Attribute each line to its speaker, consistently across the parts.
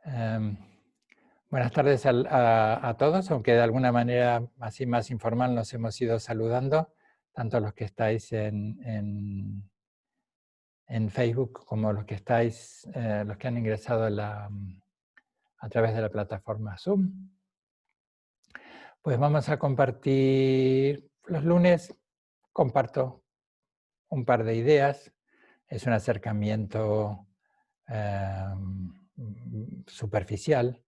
Speaker 1: Em, Buenas tardes a todos, aunque de alguna manera así más informal nos hemos ido saludando, tanto los que estáis en Facebook como los que estáis, los que han ingresado a través de la plataforma Zoom. Pues vamos a compartir, los lunes comparto un par de ideas, es un acercamiento superficial,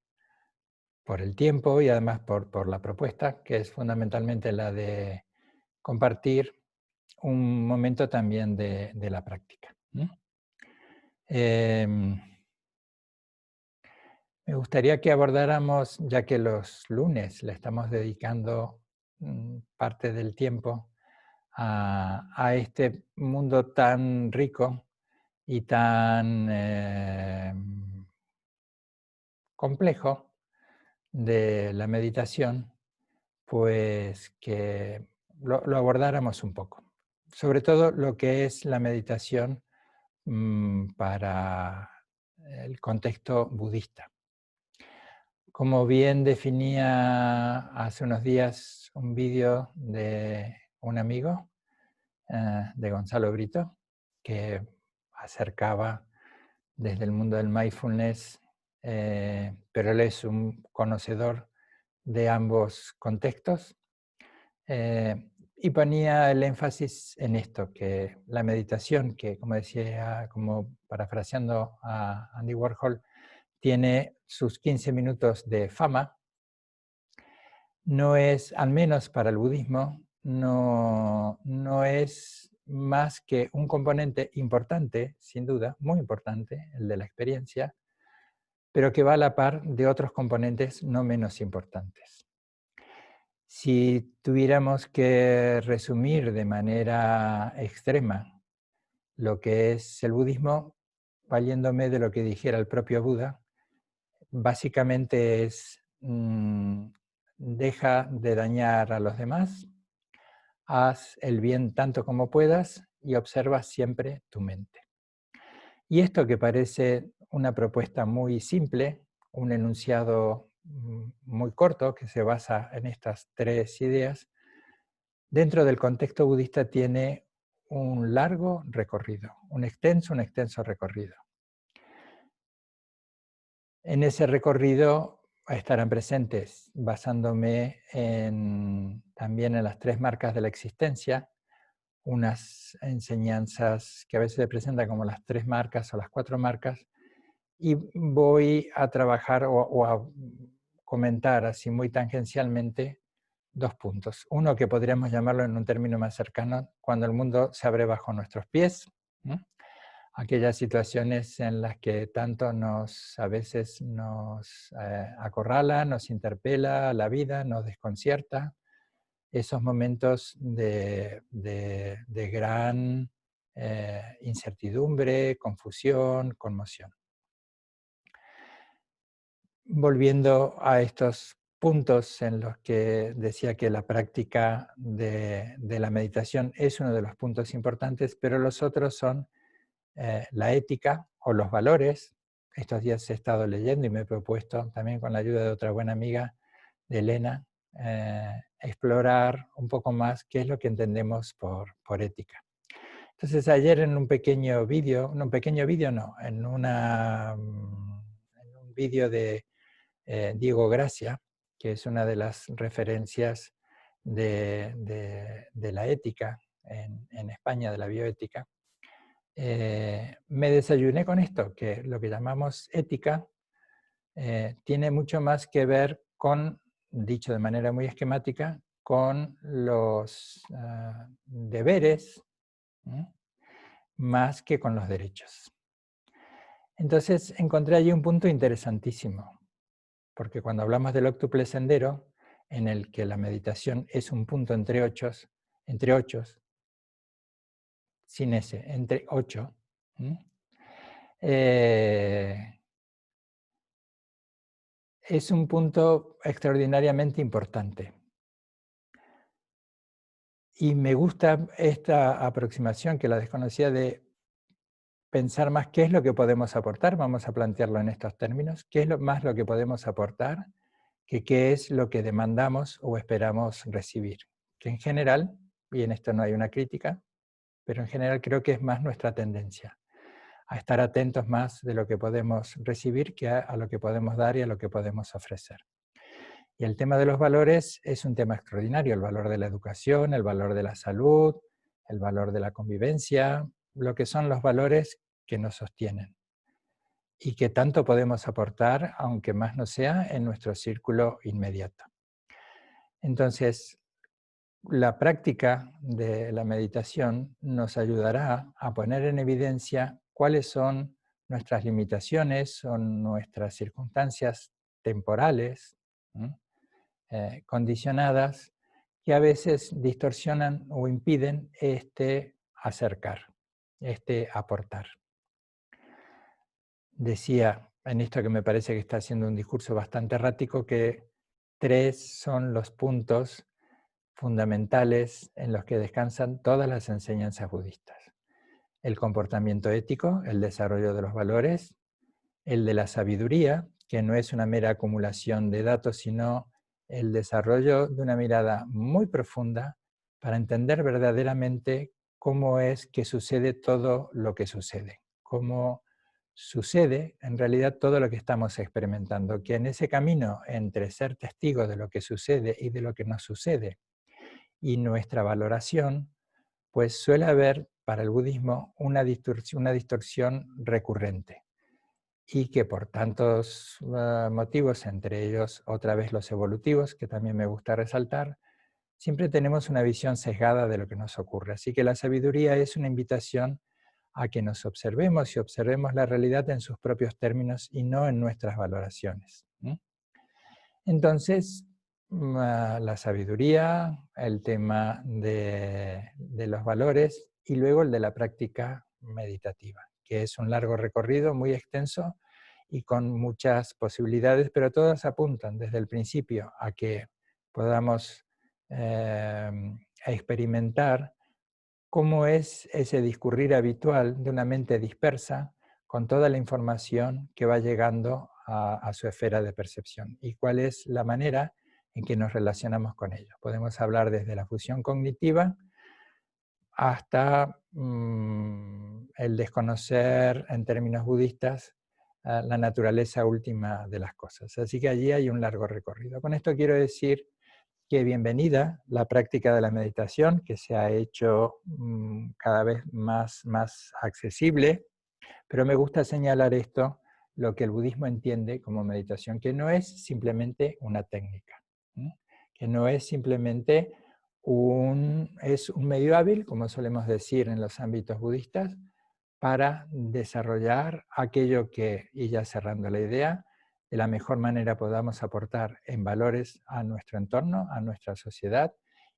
Speaker 1: por el tiempo y además por la propuesta, que es fundamentalmente la de compartir un momento también de la práctica. Me gustaría que abordáramos, ya que los lunes le estamos dedicando parte del tiempo a este mundo tan rico y tan complejo de la meditación, pues que lo abordáramos un poco. Sobre todo lo que es la meditación para el contexto budista. Como bien definía hace unos días un vídeo de un amigo, de Gonzalo Brito, que acercaba desde el mundo del mindfulness, pero él es un conocedor de ambos contextos, y ponía el énfasis en esto, que la meditación, que como decía, como parafraseando a Andy Warhol, tiene sus 15 minutos de fama, no es, al menos para el budismo, no es más que un componente importante, sin duda, muy importante, el de la experiencia, pero que va a la par de otros componentes no menos importantes. Si tuviéramos que resumir de manera extrema lo que es el budismo, valiéndome de lo que dijera el propio Buda, básicamente es deja de dañar a los demás, haz el bien tanto como puedas y observa siempre tu mente. Y esto, que parece una propuesta muy simple, un enunciado muy corto que se basa en estas tres ideas, dentro del contexto budista tiene un largo recorrido, un extenso recorrido. En ese recorrido estarán presentes, basándome también en las tres marcas de la existencia, unas enseñanzas que a veces se presentan como las tres marcas o las cuatro marcas, y voy a trabajar o a comentar así muy tangencialmente dos puntos. Uno, que podríamos llamarlo en un término más cercano, cuando el mundo se abre bajo nuestros pies, ¿no? Aquellas situaciones en las que tanto a veces nos acorrala, nos interpela la vida, nos desconcierta, esos momentos de gran incertidumbre, confusión, conmoción. Volviendo a estos puntos en los que decía que la práctica de la meditación es uno de los puntos importantes, pero los otros son la ética o los valores. Estos días he estado leyendo y me he propuesto, también con la ayuda de otra buena amiga, de Elena, explorar un poco más qué es lo que entendemos por ética. Entonces ayer en un pequeño vídeo, en un vídeo de Diego Gracia, que es una de las referencias de la ética en España, de la bioética, me desayuné con esto, que lo que llamamos ética tiene mucho más que ver con, dicho de manera muy esquemática, con los deberes, más que con los derechos. Entonces encontré allí un punto interesantísimo, porque cuando hablamos del óctuple sendero, en el que la meditación es un punto entre ochos, sin ese, entre 8, es un punto extraordinariamente importante. Y me gusta esta aproximación, que la desconocía, de pensar más qué es lo que podemos aportar, vamos a plantearlo en estos términos, qué es más lo que podemos aportar que qué es lo que demandamos o esperamos recibir. Que en general, y en esto no hay una crítica, pero en general creo que es más nuestra tendencia a estar atentos más de lo que podemos recibir que a lo que podemos dar y a lo que podemos ofrecer. Y el tema de los valores es un tema extraordinario, el valor de la educación, el valor de la salud, el valor de la convivencia, lo que son los valores que nos sostienen y que tanto podemos aportar, aunque más no sea, en nuestro círculo inmediato. Entonces, la práctica de la meditación nos ayudará a poner en evidencia cuáles son nuestras limitaciones o nuestras circunstancias temporales, condicionadas, que a veces distorsionan o impiden este acercar, este aportar. Decía, en esto que me parece que está haciendo un discurso bastante errático, que 3 son los puntos fundamentales en los que descansan todas las enseñanzas budistas. El comportamiento ético, el desarrollo de los valores, el de la sabiduría, que no es una mera acumulación de datos, sino el desarrollo de una mirada muy profunda para entender verdaderamente cómo es que sucede todo lo que sucede, cómo sucede en realidad todo lo que estamos experimentando, que en ese camino entre ser testigos de lo que sucede y de lo que nos sucede y nuestra valoración, pues suele haber para el budismo una distorsión recurrente y que por tantos motivos, entre ellos otra vez los evolutivos, que también me gusta resaltar, siempre tenemos una visión sesgada de lo que nos ocurre. Así que la sabiduría es una invitación a que nos observemos y observemos la realidad en sus propios términos y no en nuestras valoraciones. Entonces, la sabiduría, el tema de los valores y luego el de la práctica meditativa, que es un largo recorrido muy extenso y con muchas posibilidades, pero todas apuntan desde el principio a que podamos experimentar cómo es ese discurrir habitual de una mente dispersa con toda la información que va llegando a su esfera de percepción y cuál es la manera en que nos relacionamos con ello. Podemos hablar desde la fusión cognitiva hasta el desconocer en términos budistas la naturaleza última de las cosas. Así que allí hay un largo recorrido. Con esto quiero decir que bienvenida la práctica de la meditación, que se ha hecho cada vez más accesible, pero me gusta señalar esto, lo que el budismo entiende como meditación, que no es simplemente una técnica, que no es simplemente es un medio hábil, como solemos decir en los ámbitos budistas, para desarrollar aquello que, y ya cerrando la idea, de la mejor manera podamos aportar en valores a nuestro entorno, a nuestra sociedad,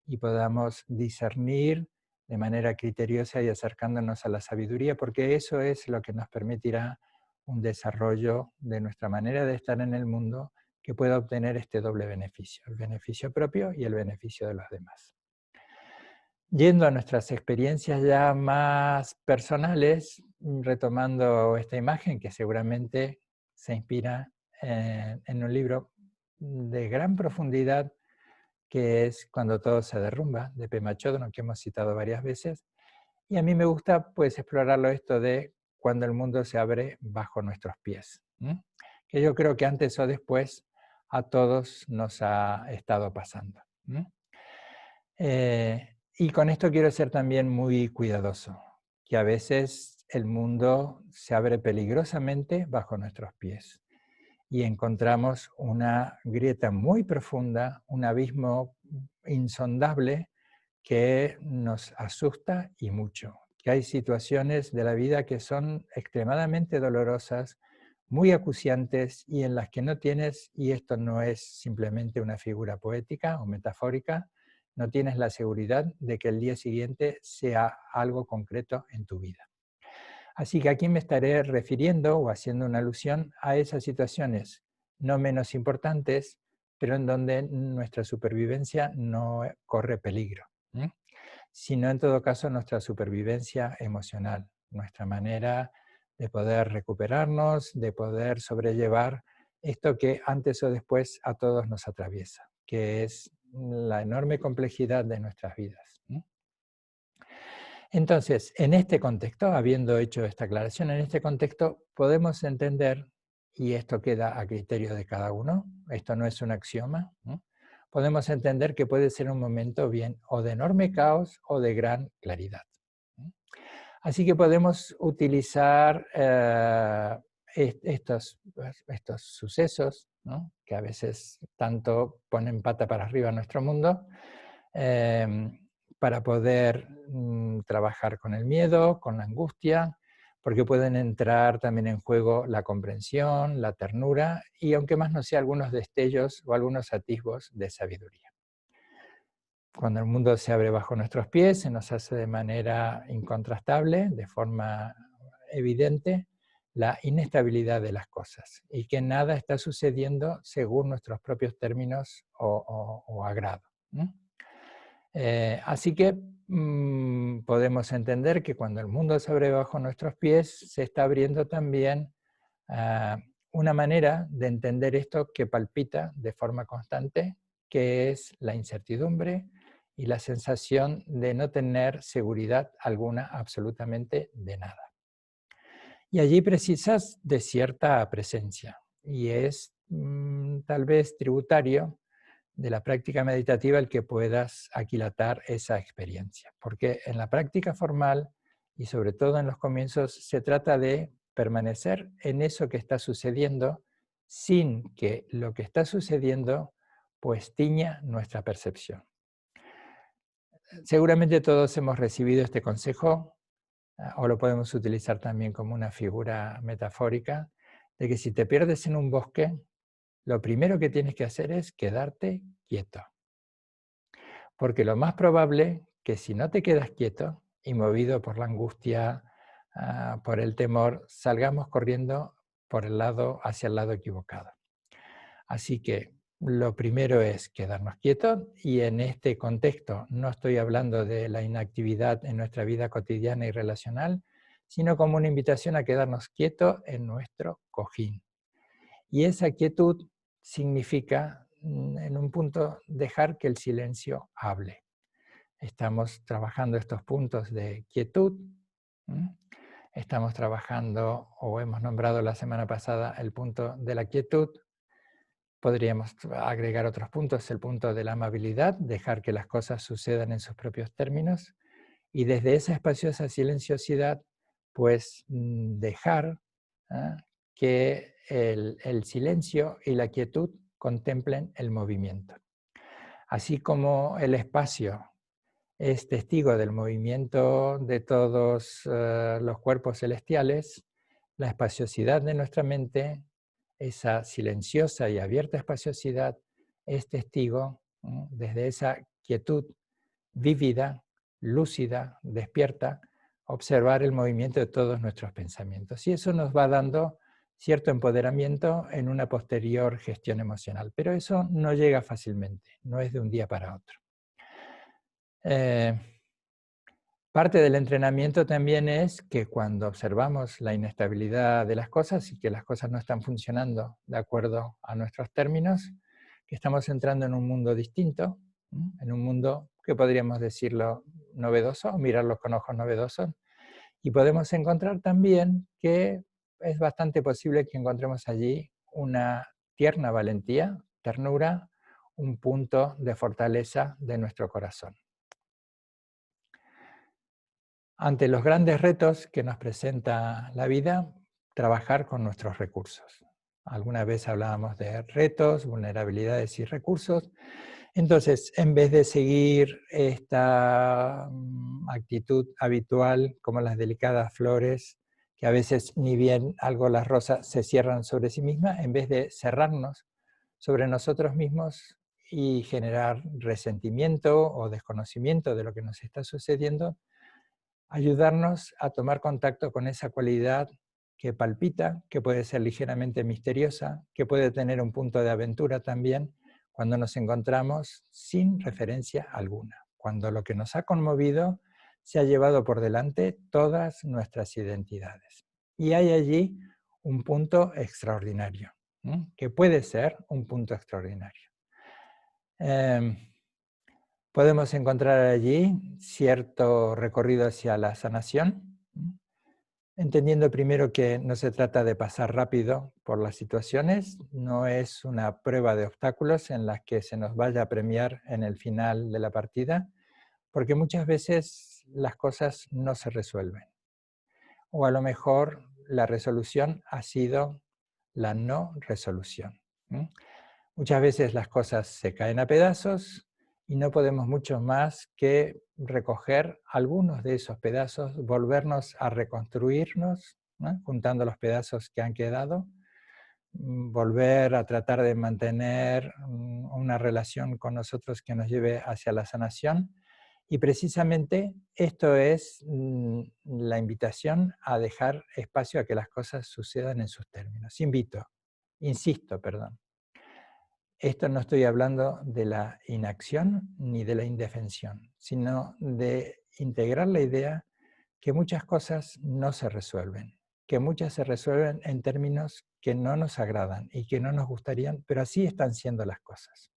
Speaker 1: y podamos discernir de manera criteriosa y acercándonos a la sabiduría, porque eso es lo que nos permitirá un desarrollo de nuestra manera de estar en el mundo que pueda obtener este doble beneficio, el beneficio propio y el beneficio de los demás. Yendo a nuestras experiencias ya más personales, retomando esta imagen que seguramente se inspira en un libro de gran profundidad que es Cuando todo se derrumba, de Pema Chodron, que hemos citado varias veces, y a mí me gusta pues explorarlo esto de cuando el mundo se abre bajo nuestros pies, que yo creo que antes o después a todos nos ha estado pasando. Y con esto quiero ser también muy cuidadoso, que a veces el mundo se abre peligrosamente bajo nuestros pies y encontramos una grieta muy profunda, un abismo insondable que nos asusta y mucho. Que hay situaciones de la vida que son extremadamente dolorosas, muy acuciantes y en las que no tienes, y esto no es simplemente una figura poética o metafórica, no tienes la seguridad de que el día siguiente sea algo concreto en tu vida. Así que aquí me estaré refiriendo o haciendo una alusión a esas situaciones no menos importantes, pero en donde nuestra supervivencia no corre peligro, sino en todo caso nuestra supervivencia emocional, nuestra manera de poder recuperarnos, de poder sobrellevar esto que antes o después a todos nos atraviesa, que es la enorme complejidad de nuestras vidas. Entonces, en este contexto, habiendo hecho esta aclaración, en este contexto podemos entender, y esto queda a criterio de cada uno, esto no es un axioma, ¿no? Podemos entender que puede ser un momento bien o de enorme caos o de gran claridad. Así que podemos utilizar estos sucesos, ¿no?, que a veces tanto ponen pata para arriba a nuestro mundo, para poder trabajar con el miedo, con la angustia, porque pueden entrar también en juego la comprensión, la ternura y, aunque más no sea, algunos destellos o algunos atisbos de sabiduría. Cuando el mundo se abre bajo nuestros pies, se nos hace de manera incontrastable, de forma evidente, la inestabilidad de las cosas y que nada está sucediendo según nuestros propios términos o agrado. Así que podemos entender que cuando el mundo se abre bajo nuestros pies, se está abriendo también una manera de entender esto que palpita de forma constante, que es la incertidumbre y la sensación de no tener seguridad alguna absolutamente de nada. Y allí precisas de cierta presencia, y es tal vez tributario de la práctica meditativa el que puedas aquilatar esa experiencia, porque en la práctica formal y sobre todo en los comienzos se trata de permanecer en eso que está sucediendo sin que lo que está sucediendo pues tiña nuestra percepción. Seguramente todos hemos recibido este consejo, o lo podemos utilizar también como una figura metafórica, de que si te pierdes en un bosque, lo primero que tienes que hacer es quedarte quieto. Porque lo más probable que si no te quedas quieto y movido por la angustia, por el temor, salgamos corriendo hacia el lado equivocado. Así que lo primero es quedarnos quietos, y en este contexto no estoy hablando de la inactividad en nuestra vida cotidiana y relacional, sino como una invitación a quedarnos quietos en nuestro cojín. Y esa quietud significa, en un punto, dejar que el silencio hable. Estamos trabajando estos puntos de quietud. Estamos trabajando, o hemos nombrado la semana pasada, el punto de la quietud. Podríamos agregar otros puntos, el punto de la amabilidad, dejar que las cosas sucedan en sus propios términos. Y desde esa espaciosa silenciosidad, pues dejar que el silencio y la quietud contemplen el movimiento. Así como el espacio es testigo del movimiento de todos los cuerpos celestiales, la espaciosidad de nuestra mente, esa silenciosa y abierta espaciosidad, es testigo desde esa quietud vívida, lúcida, despierta, observar el movimiento de todos nuestros pensamientos. Y eso nos va dando cierto empoderamiento en una posterior gestión emocional. Pero eso no llega fácilmente, no es de un día para otro. Parte del entrenamiento también es que cuando observamos la inestabilidad de las cosas y que las cosas no están funcionando de acuerdo a nuestros términos, que estamos entrando en un mundo distinto, en un mundo que podríamos decirlo novedoso, o mirarlo con ojos novedosos, y podemos encontrar también que es bastante posible que encontremos allí una tierna valentía, ternura, un punto de fortaleza de nuestro corazón. Ante los grandes retos que nos presenta la vida, trabajar con nuestros recursos. Alguna vez hablábamos de retos, vulnerabilidades y recursos. Entonces, en vez de seguir esta actitud habitual, como las delicadas flores, que a veces ni bien algo las rosas se cierran sobre sí mismas, en vez de cerrarnos sobre nosotros mismos y generar resentimiento o desconocimiento de lo que nos está sucediendo, ayudarnos a tomar contacto con esa cualidad que palpita, que puede ser ligeramente misteriosa, que puede tener un punto de aventura también, cuando nos encontramos sin referencia alguna, cuando lo que nos ha conmovido se ha llevado por delante todas nuestras identidades. Y hay allí un punto extraordinario, que puede ser un punto extraordinario. Podemos encontrar allí cierto recorrido hacia la sanación, entendiendo primero que no se trata de pasar rápido por las situaciones, no es una prueba de obstáculos en las que se nos vaya a premiar en el final de la partida, porque muchas veces las cosas no se resuelven. O a lo mejor la resolución ha sido la no resolución. Muchas veces las cosas se caen a pedazos y no podemos mucho más que recoger algunos de esos pedazos, volvernos a reconstruirnos, ¿no? Juntando los pedazos que han quedado, volver a tratar de mantener una relación con nosotros que nos lleve hacia la sanación. Y precisamente esto es la invitación a dejar espacio a que las cosas sucedan en sus términos. Insisto, perdón. Esto no estoy hablando de la inacción ni de la indefensión, sino de integrar la idea que muchas cosas no se resuelven, que muchas se resuelven en términos que no nos agradan y que no nos gustarían, pero así están siendo las cosas.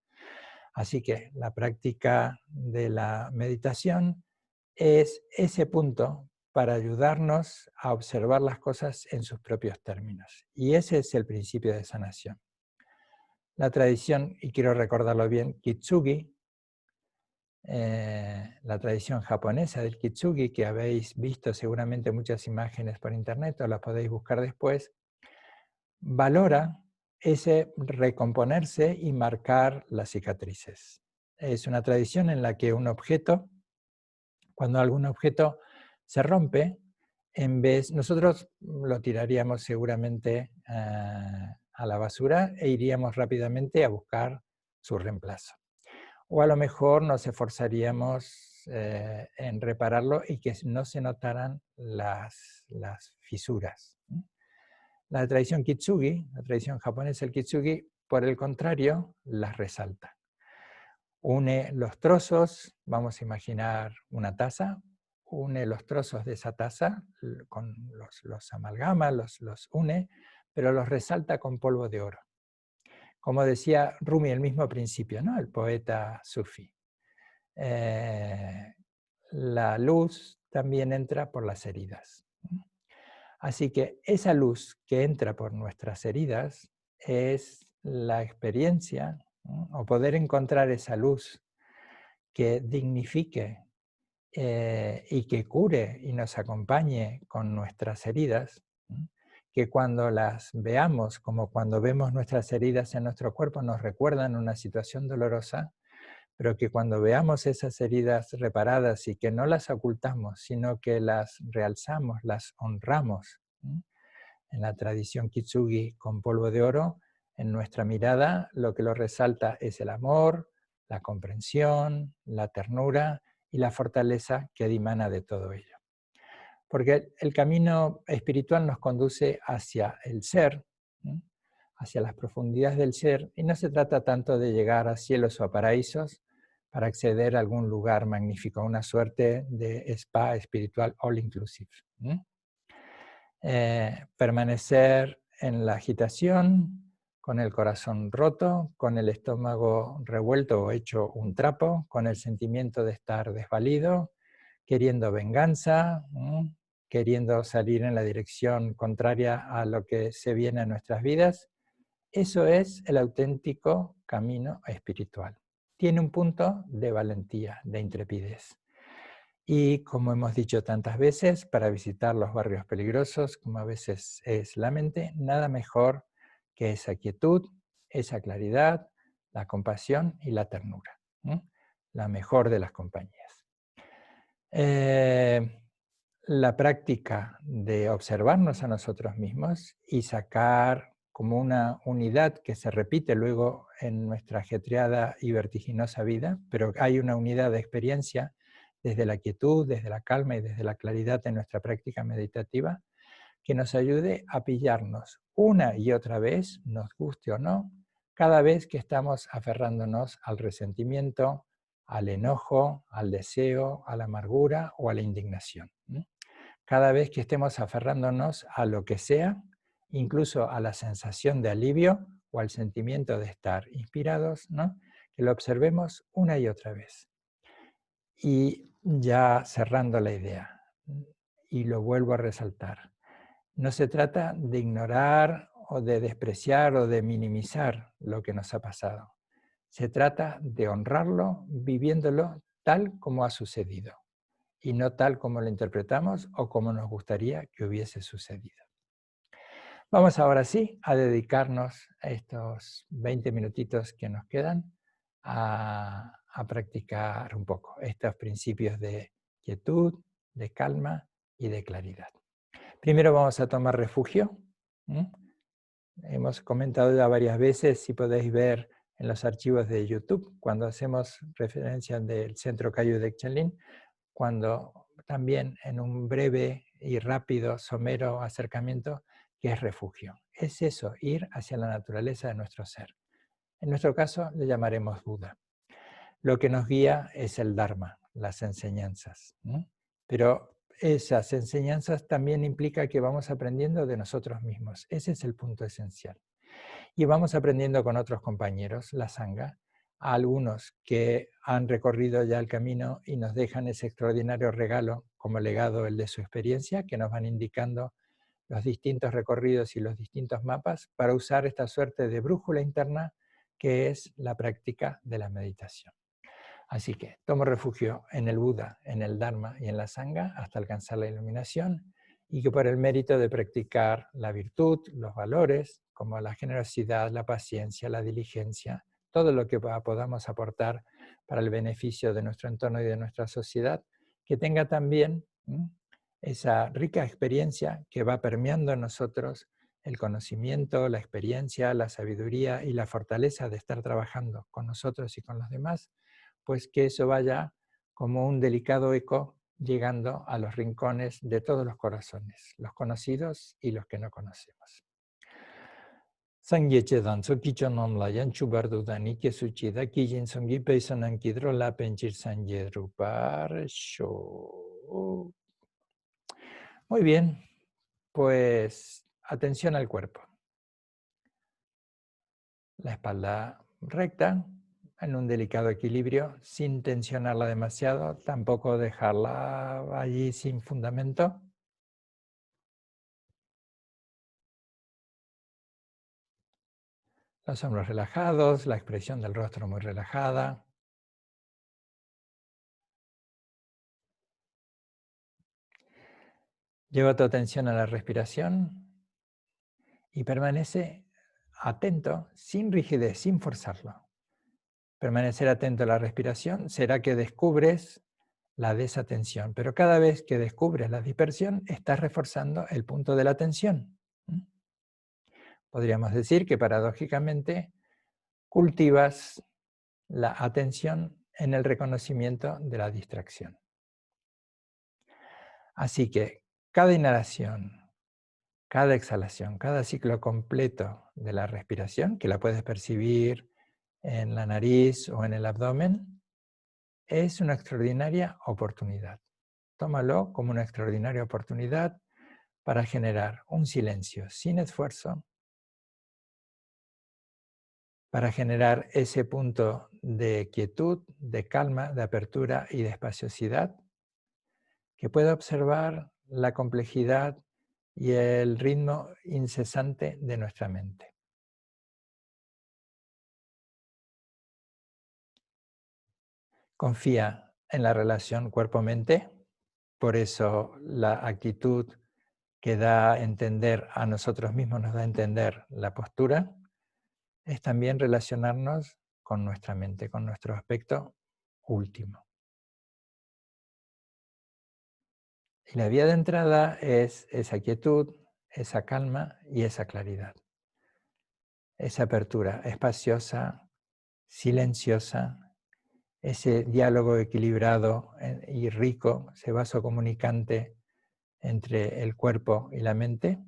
Speaker 1: Así que la práctica de la meditación es ese punto para ayudarnos a observar las cosas en sus propios términos. Y ese es el principio de sanación. La tradición, y quiero recordarlo bien, Kitsugi, la tradición japonesa del Kitsugi, que habéis visto seguramente muchas imágenes por internet o las podéis buscar después, valora ese recomponerse y marcar las cicatrices. Es una tradición en la que un objeto, cuando algún objeto se rompe, nosotros lo tiraríamos seguramente a la basura e iríamos rápidamente a buscar su reemplazo. O a lo mejor nos esforzaríamos en repararlo y que no se notaran las fisuras. La tradición Kitsugi, la tradición japonesa del Kitsugi, por el contrario, las resalta. Une los trozos, vamos a imaginar una taza, une los trozos de esa taza, los amalgama, los une, pero los resalta con polvo de oro. Como decía Rumi al mismo principio, ¿no? El poeta sufí. La luz también entra por las heridas. Así que esa luz que entra por nuestras heridas es la experiencia, ¿no? O poder encontrar esa luz que dignifique y que cure y nos acompañe con nuestras heridas, ¿no? Que cuando las veamos, como cuando vemos nuestras heridas en nuestro cuerpo, nos recuerdan una situación dolorosa, pero que cuando veamos esas heridas reparadas y que no las ocultamos, sino que las realzamos, las honramos, ¿sí? En la tradición Kitsugi con polvo de oro, en nuestra mirada lo que lo resalta es el amor, la comprensión, la ternura y la fortaleza que dimana de todo ello. Porque el camino espiritual nos conduce hacia el ser, ¿sí? Hacia las profundidades del ser, y no se trata tanto de llegar a cielos o a paraísos para acceder a algún lugar magnífico, una suerte de spa espiritual all inclusive. Permanecer en la agitación, con el corazón roto, con el estómago revuelto o hecho un trapo, con el sentimiento de estar desvalido, queriendo venganza, queriendo salir en la dirección contraria a lo que se viene a nuestras vidas. Eso es el auténtico camino espiritual. Tiene un punto de valentía, de intrepidez. Y como hemos dicho tantas veces, para visitar los barrios peligrosos, como a veces es la mente, nada mejor que esa quietud, esa claridad, la compasión y la ternura. La mejor de las compañías. La práctica de observarnos a nosotros mismos y sacar como una unidad que se repite luego en nuestra ajetreada y vertiginosa vida, pero hay una unidad de experiencia desde la quietud, desde la calma y desde la claridad en nuestra práctica meditativa, que nos ayude a pillarnos una y otra vez, nos guste o no, cada vez que estamos aferrándonos al resentimiento, al enojo, al deseo, a la amargura o a la indignación. cada vez que estemos aferrándonos a lo que sea, incluso a la sensación de alivio o al sentimiento de estar inspirados, ¿no? Que lo observemos una y otra vez. Y ya cerrando la idea, y lo vuelvo a resaltar, no se trata de ignorar o de despreciar o de minimizar lo que nos ha pasado. Se trata de honrarlo viviéndolo tal como ha sucedido y no tal como lo interpretamos o como nos gustaría que hubiese sucedido. Vamos ahora sí a dedicarnos a estos 20 minutitos que nos quedan a practicar un poco estos principios de quietud, de calma y de claridad. Primero vamos a tomar refugio. Hemos comentado ya varias veces, si podéis ver en los archivos de YouTube, cuando hacemos referencia del Centro Kagyu de Chenlin, cuando también en un breve y rápido, somero acercamiento, que es refugio. Es eso, ir hacia la naturaleza de nuestro ser. En nuestro caso le llamaremos Buda. Lo que nos guía es el Dharma, las enseñanzas. Pero esas enseñanzas también implica que vamos aprendiendo de nosotros mismos. Ese es el punto esencial. Y vamos aprendiendo con otros compañeros, la Sangha, a algunos que han recorrido ya el camino y nos dejan ese extraordinario regalo como legado, el de su experiencia, que nos van indicando los distintos recorridos y los distintos mapas para usar esta suerte de brújula interna que es la práctica de la meditación. Así que tomo refugio en el Buda, en el Dharma y en la Sangha hasta alcanzar la iluminación, y que por el mérito de practicar la virtud, los valores, como la generosidad, la paciencia, la diligencia, todo lo que podamos aportar para el beneficio de nuestro entorno y de nuestra sociedad, que tenga también esa rica experiencia que va permeando en nosotros el conocimiento, la experiencia, la sabiduría y la fortaleza de estar trabajando con nosotros y con los demás, pues que eso vaya como un delicado eco llegando a los rincones de todos los corazones, los conocidos y los que no conocemos. Sangye chedan so kicho nomla yan chubardu dani que suchida kijin songi peisanan kidro la penchir sangye rupar sho. Muy bien, pues atención al cuerpo. La espalda recta, en un delicado equilibrio, sin tensionarla demasiado, tampoco dejarla allí sin fundamento. Los hombros relajados, la expresión del rostro muy relajada. Lleva tu atención a la respiración y permanece atento, sin rigidez, sin forzarlo. Permanecer atento a la respiración será que descubres la desatención, pero cada vez que descubres la dispersión, estás reforzando el punto de la atención. Podríamos decir que paradójicamente cultivas la atención en el reconocimiento de la distracción. Así que cada inhalación, cada exhalación, cada ciclo completo de la respiración, que la puedes percibir en la nariz o en el abdomen, es una extraordinaria oportunidad. Tómalo como una extraordinaria oportunidad para generar un silencio sin esfuerzo, para generar ese punto de quietud, de calma, de apertura y de espaciosidad, que pueda observar la complejidad y el ritmo incesante de nuestra mente. Confía en la relación cuerpo-mente, por eso la actitud que da a entender a nosotros mismos, nos da a entender la postura, es también relacionarnos con nuestra mente, con nuestro aspecto último. Y la vía de entrada es esa quietud, esa calma y esa claridad. Esa apertura espaciosa, silenciosa, ese diálogo equilibrado y rico, ese vaso comunicante entre el cuerpo y la mente.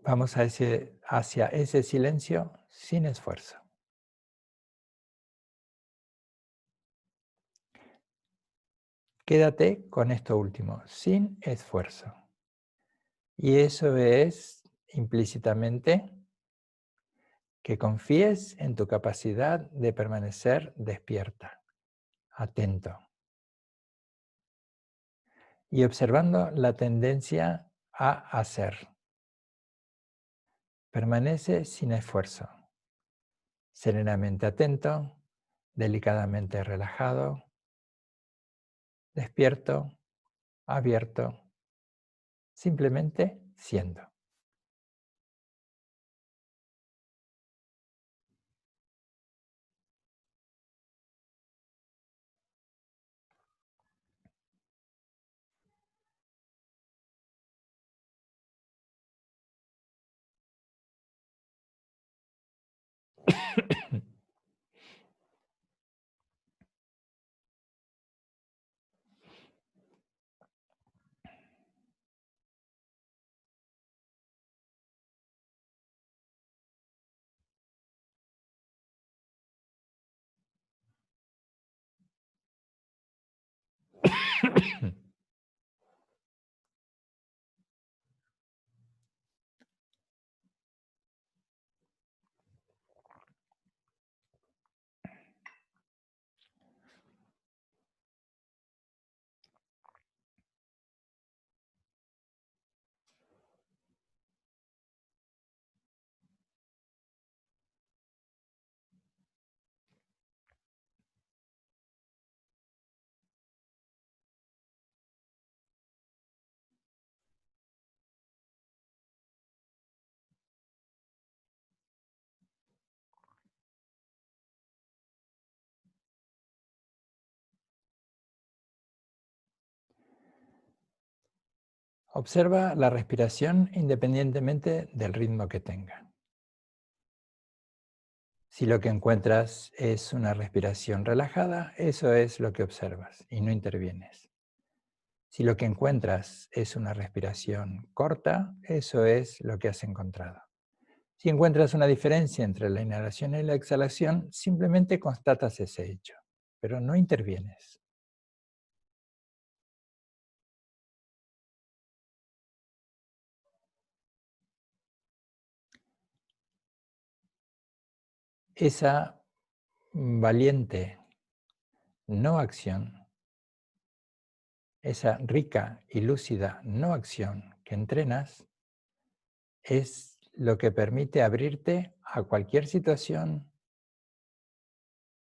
Speaker 1: Vamos hacia ese silencio sin esfuerzo. Quédate con esto último, sin esfuerzo. Y eso es implícitamente que confíes en tu capacidad de permanecer despierta, atento, y observando la tendencia a hacer. Permanece sin esfuerzo, serenamente atento, delicadamente relajado, despierto, abierto, simplemente siendo. Observa la respiración independientemente del ritmo que tenga. Si lo que encuentras es una respiración relajada, eso es lo que observas y no intervienes. Si lo que encuentras es una respiración corta, eso es lo que has encontrado. Si encuentras una diferencia entre la inhalación y la exhalación, simplemente constatas ese hecho, pero no intervienes. Esa valiente no acción, esa rica y lúcida no acción que entrenas, es lo que permite abrirte a cualquier situación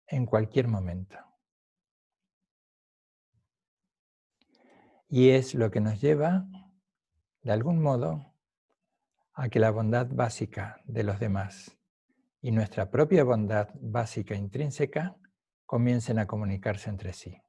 Speaker 1: en cualquier momento. Y es lo que nos lleva, de algún modo, a que la bondad básica de los demás y nuestra propia bondad básica intrínseca comiencen a comunicarse entre sí.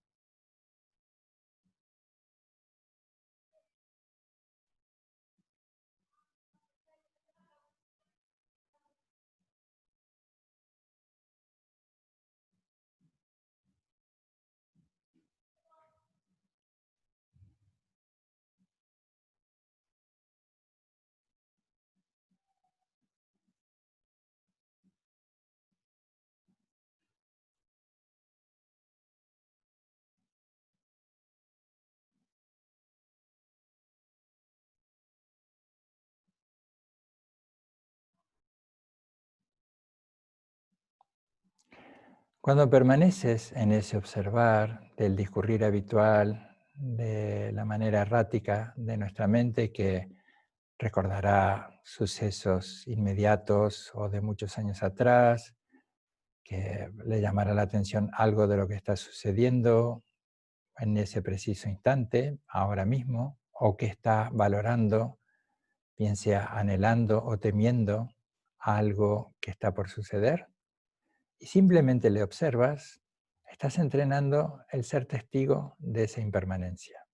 Speaker 1: Cuando permaneces en ese observar del discurrir habitual, de la manera errática de nuestra mente que recordará sucesos inmediatos o de muchos años atrás, que le llamará la atención algo de lo que está sucediendo en ese preciso instante, ahora mismo, o que está valorando, bien sea anhelando o temiendo algo que está por suceder, y simplemente le observas, estás entrenando el ser testigo de esa impermanencia.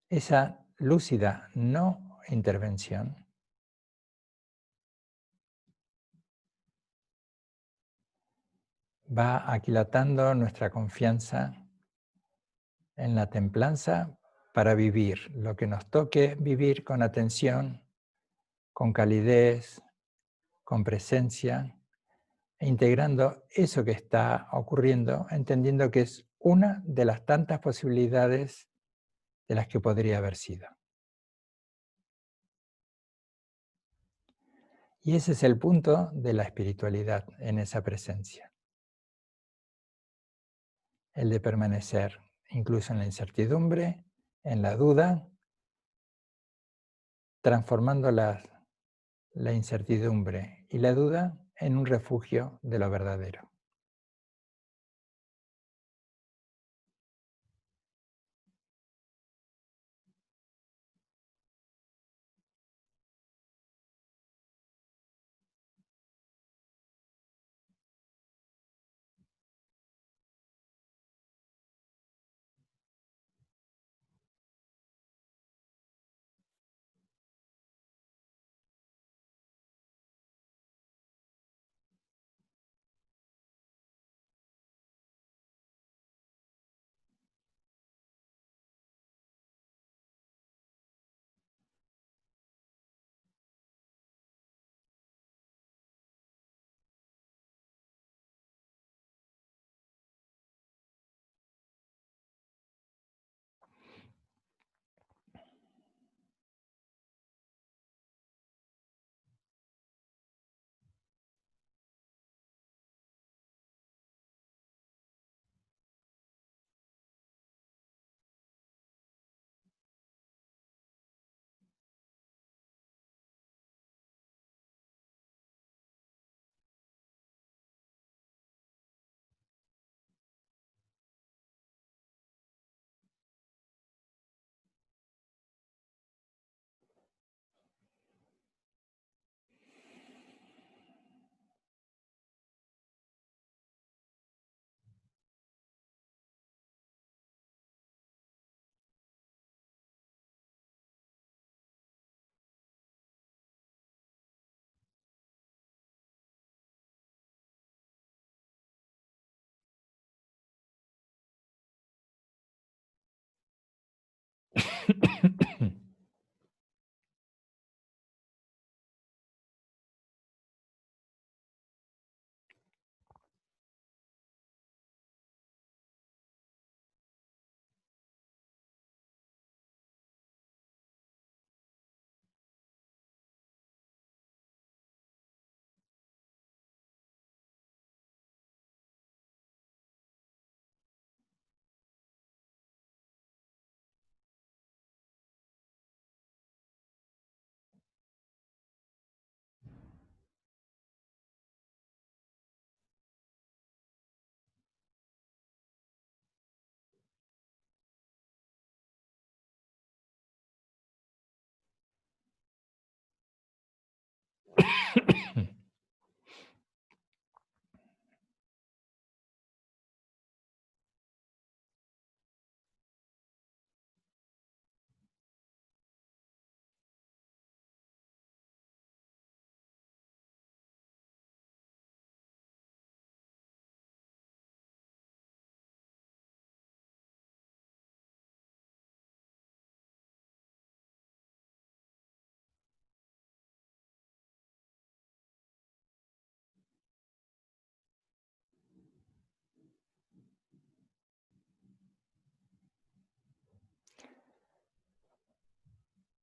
Speaker 1: Esa lúcida no intervención va aquilatando nuestra confianza en la templanza para vivir lo que nos toque vivir con atención, con calidez, con presencia, e integrando eso que está ocurriendo, entendiendo que es una de las tantas posibilidades de las que podría haber sido. Y ese es el punto de la espiritualidad en esa presencia, el de permanecer incluso en la incertidumbre, en la duda, transformando la incertidumbre y la duda en un refugio de lo verdadero.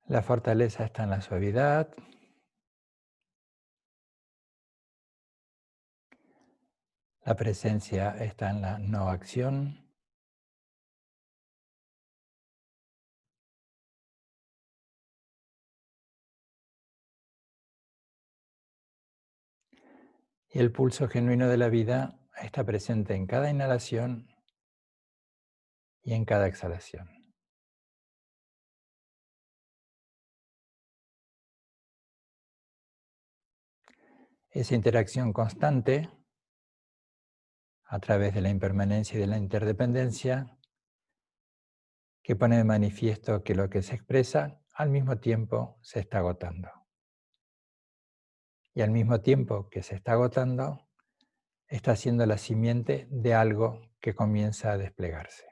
Speaker 1: La fortaleza está en la suavidad, la presencia está en la no acción, y el pulso genuino de la vida está presente en cada inhalación y en cada exhalación. Esa interacción constante a través de la impermanencia y de la interdependencia que pone de manifiesto que lo que se expresa al mismo tiempo se está agotando. Y al mismo tiempo que se está agotando, está siendo la simiente de algo que comienza a desplegarse.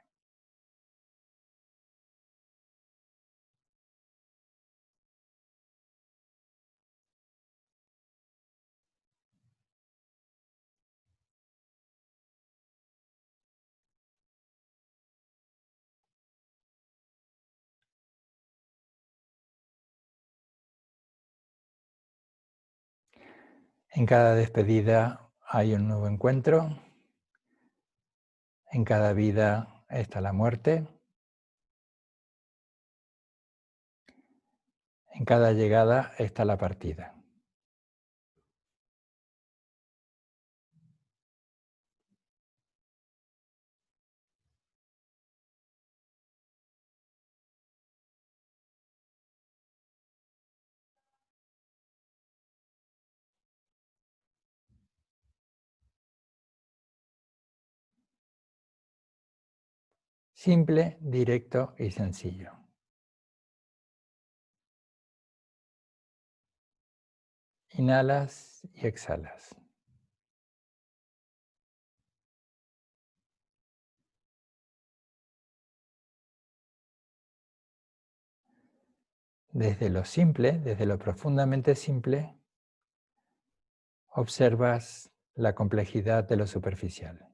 Speaker 1: En cada despedida hay un nuevo encuentro. En cada vida está la muerte. En cada llegada está la partida. Simple, directo y sencillo. Inhalas y exhalas. Desde lo simple, desde lo profundamente simple, observas la complejidad de lo superficial.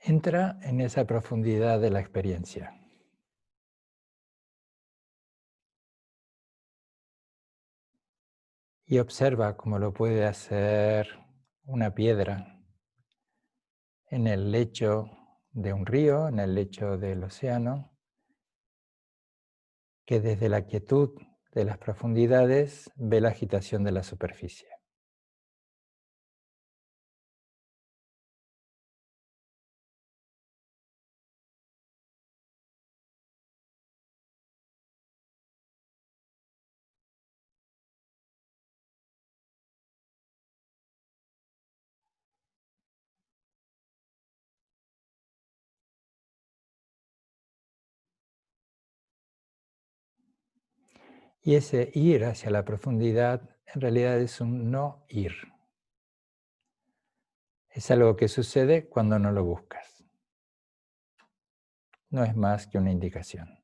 Speaker 1: Entra en esa profundidad de la experiencia. Y observa cómo lo puede hacer una piedra en el lecho de un río, en el lecho del océano, que desde la quietud de las profundidades ve la agitación de la superficie. Y ese ir hacia la profundidad en realidad es un no ir. Es algo que sucede cuando no lo buscas. No es más que una indicación.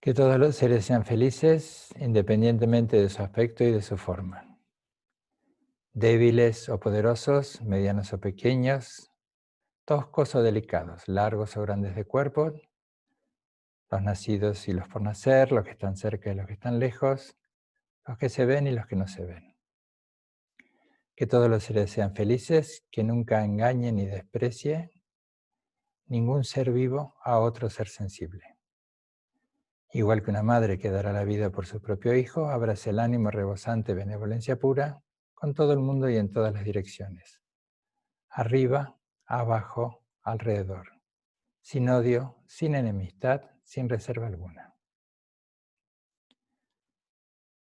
Speaker 1: Que todos los seres sean felices independientemente de su aspecto y de su forma. Débiles o poderosos, medianos o pequeños, toscos o delicados, largos o grandes de cuerpo, los nacidos y los por nacer, los que están cerca y los que están lejos, los que se ven y los que no se ven. Que todos los seres sean felices, que nunca engañe ni desprecie ningún ser vivo a otro ser sensible. Igual que una madre que dará la vida por su propio hijo, abrace el ánimo rebosante de benevolencia pura con todo el mundo y en todas las direcciones. Arriba, abajo, alrededor. Sin odio, sin enemistad, sin reserva alguna.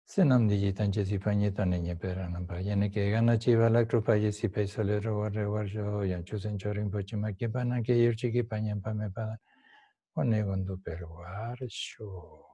Speaker 1: Senam digitan chesi pañetan niñe peranam pa. Yene que gana chiva la trupa yesi pesolero warre warjo yan chusen chorin pochima que pana que yurchiki pañan pa me padan. One gondo perwar sho.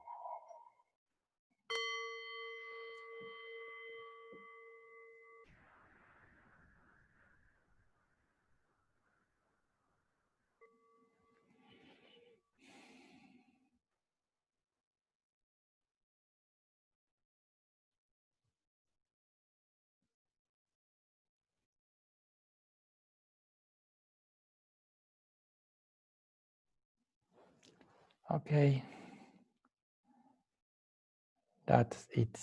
Speaker 1: Okay. That's it.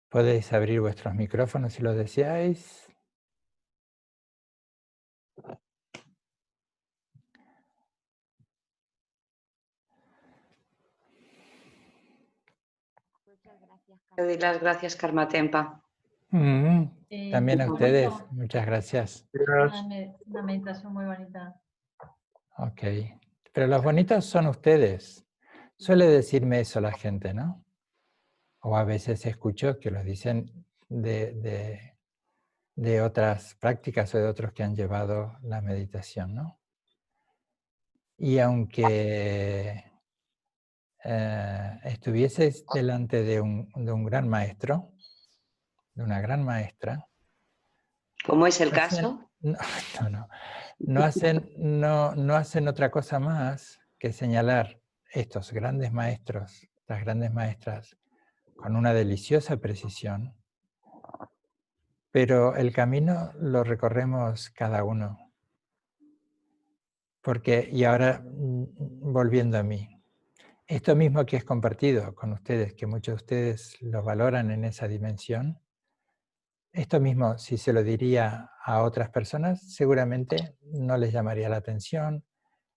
Speaker 1: Podéis abrir vuestros micrófonos si lo deseáis.
Speaker 2: Te doy las gracias, Karma Tempa.
Speaker 1: También a ustedes. Muchas gracias.
Speaker 3: Una meditación muy bonita.
Speaker 1: Ok. Pero los bonitos son ustedes. Suele decirme eso la gente, ¿no? O a veces escucho que lo dicen de otras prácticas o de otros que han llevado la meditación, ¿no? Y aunque estuvieseis delante de un gran maestro, de una gran maestra,
Speaker 2: ¿Cómo es el caso?
Speaker 1: No hacen otra cosa más que señalar estos grandes maestros, estas grandes maestras, con una deliciosa precisión, pero el camino lo recorremos cada uno. Porque, y ahora volviendo a mí, esto mismo que es compartido con ustedes, que muchos de ustedes lo valoran en esa dimensión, esto mismo, si se lo diría a otras personas, seguramente no les llamaría la atención,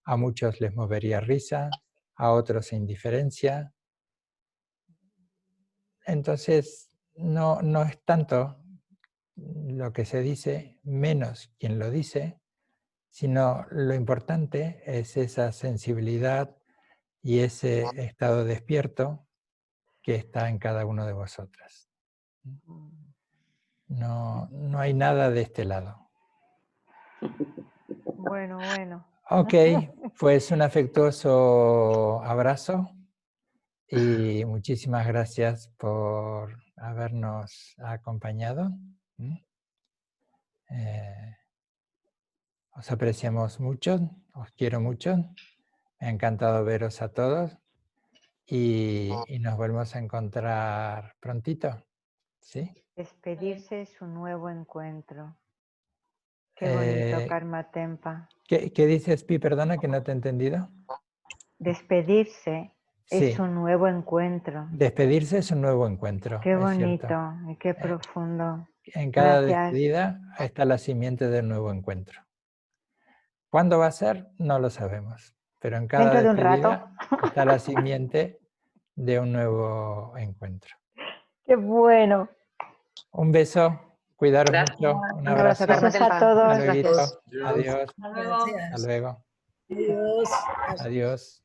Speaker 1: a muchos les movería risa, a otros indiferencia. Entonces, no es tanto lo que se dice, menos quien lo dice, sino lo importante es esa sensibilidad y ese estado despierto que está en cada uno de vosotras. No hay nada de este lado.
Speaker 3: Bueno.
Speaker 1: Ok, pues un afectuoso abrazo y muchísimas gracias por habernos acompañado. Os apreciamos mucho, os quiero mucho. Me ha encantado veros a todos y nos volvemos a encontrar prontito. ¿Sí?
Speaker 4: Despedirse es un nuevo encuentro. Qué bonito, Karma Tempa.
Speaker 1: ¿Qué dices, Pi? Perdona que no te he entendido.
Speaker 4: Despedirse
Speaker 1: Sí.
Speaker 4: es un nuevo encuentro.
Speaker 1: Despedirse es un nuevo encuentro.
Speaker 4: Qué
Speaker 1: es
Speaker 4: bonito
Speaker 1: cierto.
Speaker 4: y qué profundo.
Speaker 1: En cada
Speaker 4: Gracias.
Speaker 1: despedida está la simiente del nuevo encuentro. ¿Cuándo va a ser? No lo sabemos. Pero en cada
Speaker 4: Dentro de un
Speaker 1: despedida
Speaker 4: rato.
Speaker 1: está la simiente de un nuevo encuentro.
Speaker 4: Qué bueno.
Speaker 1: Un beso, cuidaros
Speaker 2: Gracias.
Speaker 1: mucho, un
Speaker 2: abrazo,
Speaker 1: abrazo.
Speaker 2: Karma
Speaker 4: Besos a
Speaker 2: Tempa.
Speaker 4: todos.
Speaker 1: Hasta luego.
Speaker 2: Gracias.
Speaker 1: Adiós.
Speaker 3: Hasta luego.
Speaker 1: Hasta luego.
Speaker 5: Adiós.
Speaker 1: Adiós.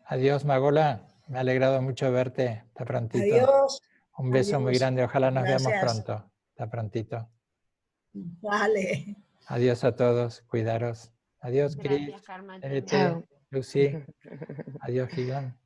Speaker 1: Adiós, Magola. Me ha alegrado mucho verte. Hasta prontito.
Speaker 5: Adiós.
Speaker 1: Un beso muy
Speaker 5: Adiós.
Speaker 1: grande. Ojalá nos veamos
Speaker 5: Gracias.
Speaker 1: pronto. Hasta prontito.
Speaker 5: Vale.
Speaker 1: Adiós a todos. Cuidaros. Adiós, Cris.
Speaker 6: Gracias, Karma.
Speaker 1: Ete,
Speaker 4: Chao.
Speaker 1: Lucy. Adiós, Giglan.